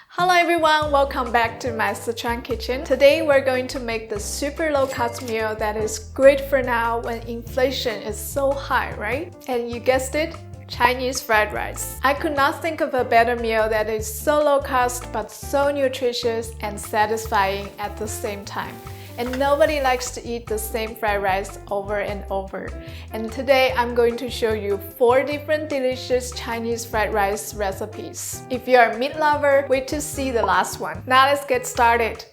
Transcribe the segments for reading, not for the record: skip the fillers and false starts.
Hello everyone, welcome back to my Sichuan kitchen. Today we're going to make the super low-cost meal that is great for now when inflation is so high, right? And you guessed it, Chinese fried rice. I could not think of a better meal that is so low cost but so nutritious and satisfying at the same time. And nobody likes to eat the same fried rice over and over. And today I'm going to show you 4 different delicious Chinese fried rice recipes. If you're a meat lover, wait to see the last one. Now let's get started.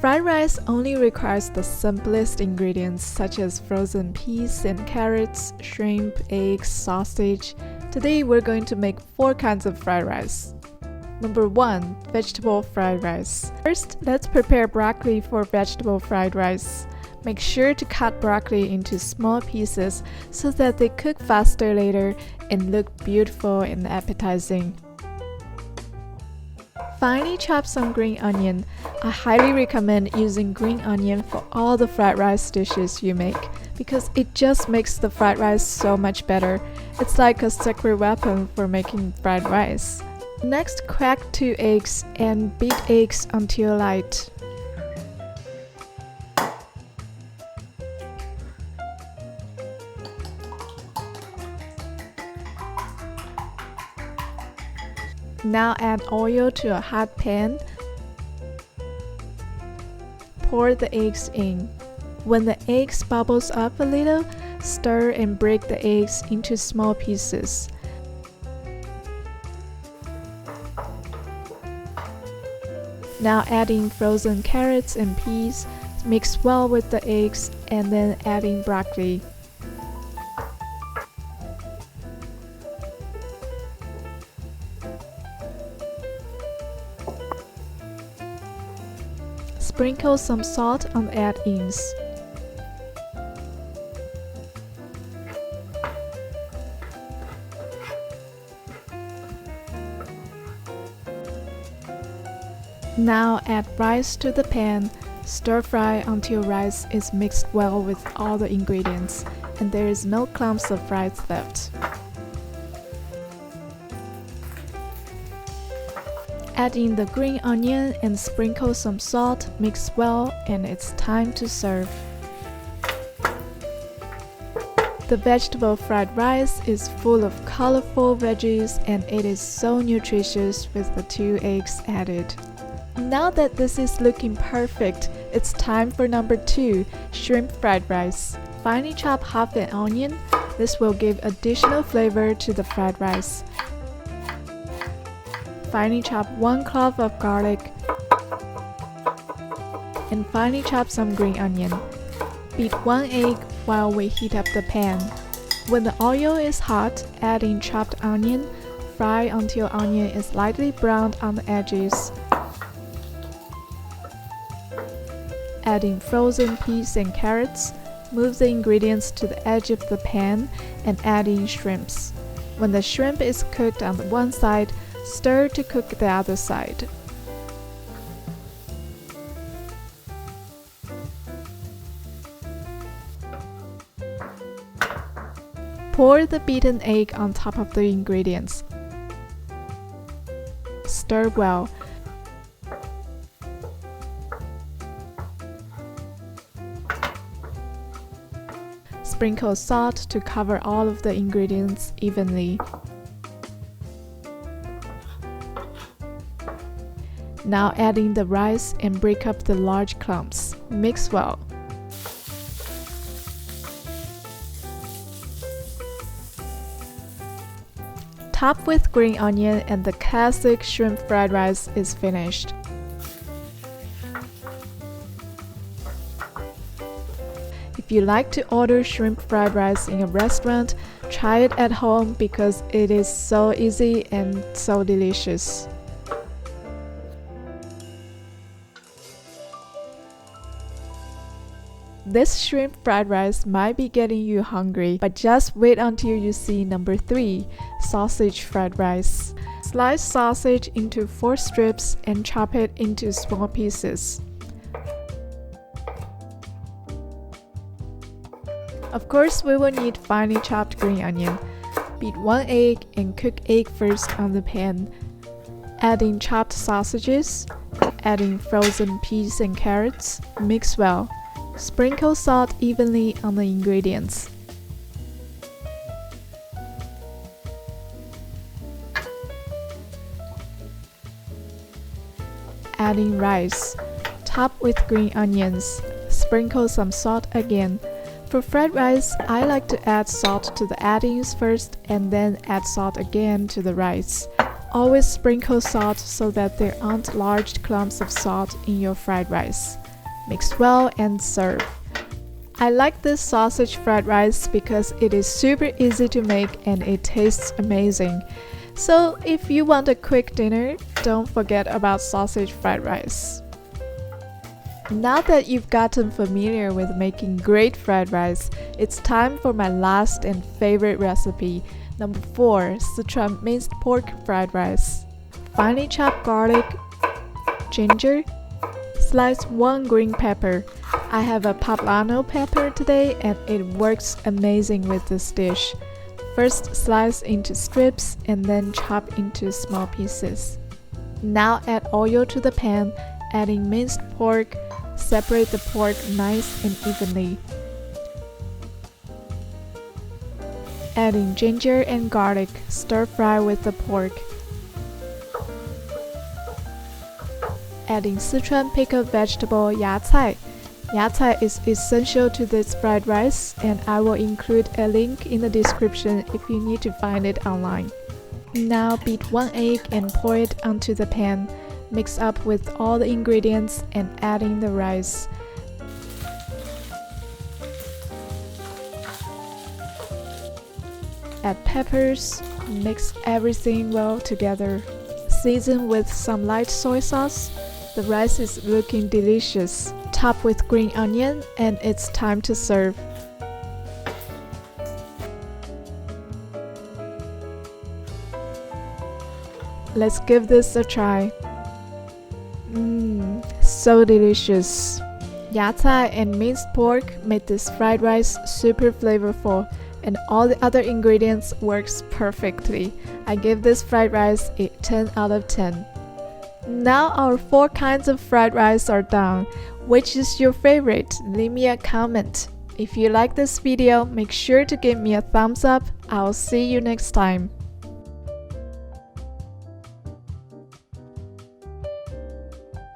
Fried rice only requires the simplest ingredients such as frozen peas and carrots, shrimp, eggs, sausage. Today we're going to make 4 kinds of fried rice. Number 1. Vegetable fried rice. First, let's prepare broccoli for vegetable fried rice. Make sure to cut broccoli into small pieces so that they cook faster later and look beautiful and appetizing. Finely chop some green onion. I highly recommend using green onion for all the fried rice dishes you make because it just makes the fried rice so much better. It's like a secret weapon for making fried rice. Next, crack 2 eggs and beat eggs until light. Now add oil to a hot pan. Pour the eggs in. When the eggs bubbles up a little, stir and break the eggs into small pieces. Now add in frozen carrots and peas, mix well with the eggs, and then add in broccoli. Sprinkle some salt on the add-ins. Now add rice to the pan, stir fry until rice is mixed well with all the ingredients and there is no clumps of rice left. Add in the green onion and sprinkle some salt, mix well, and it's time to serve. The vegetable fried rice is full of colorful veggies and it is so nutritious with the 2 eggs added. Now that this is looking perfect, it's time for number 2, shrimp fried rice. Finely chop half an onion. This will give additional flavor to the fried rice. Finely chop 1 clove of garlic. And finely chop some green onion. Beat 1 egg while we heat up the pan. When the oil is hot, add in chopped onion. Fry until onion is lightly browned on the edges. Add in frozen peas and carrots. Move the ingredients to the edge of the pan and add in shrimps. When the shrimp is cooked on one side, stir to cook the other side. Pour the beaten egg on top of the ingredients. Stir well. Sprinkle salt to cover all of the ingredients evenly. Now add in the rice and break up the large clumps. Mix well. Top with green onion and the classic shrimp fried rice is finished. If you like to order shrimp fried rice in a restaurant, try it at home because it is so easy and so delicious. This shrimp fried rice might be getting you hungry, but just wait until you see number 3, sausage fried rice. Slice sausage into 4 strips and chop it into small pieces. Of course, we will need finely chopped green onion. Beat 1 egg and cook egg first on the pan. Adding chopped sausages, adding frozen peas and carrots, mix well. Sprinkle salt evenly on the ingredients. Adding rice. Top with green onions. Sprinkle some salt again. For fried rice, I like to add salt to the addings first and then add salt again to the rice. Always sprinkle salt so that there aren't large clumps of salt in your fried rice. Mix well and serve. I like this sausage fried rice because it is super easy to make and it tastes amazing. So if you want a quick dinner, don't forget about sausage fried rice. Now that you've gotten familiar with making great fried rice, it's time for my last and favorite recipe. Number 4, Sichuan minced pork fried rice. Finely chopped garlic, ginger, slice 1 green pepper. I have a poblano pepper today and it works amazing with this dish. First slice into strips and then chop into small pieces. Now add oil to the pan, adding minced pork. Separate the pork nice and evenly. Adding ginger and garlic, stir fry with the pork. Adding Sichuan pickled vegetable yacai. Yacai is essential to this fried rice, and I will include a link in the description if you need to find it online. Now beat 1 egg and pour it onto the pan. Mix up with all the ingredients and add in the rice. Add peppers, mix everything well together. Season with some light soy sauce. The rice is looking delicious. Top with green onion and it's time to serve. Let's give this a try. So delicious. Yacai and minced pork made this fried rice super flavorful, and all the other ingredients works perfectly. I give this fried rice a 10 out of 10. Now our 4 kinds of fried rice are done. Which is your favorite? Leave me a comment. If you like this video, make sure to give me a thumbs up. I'll see you next time.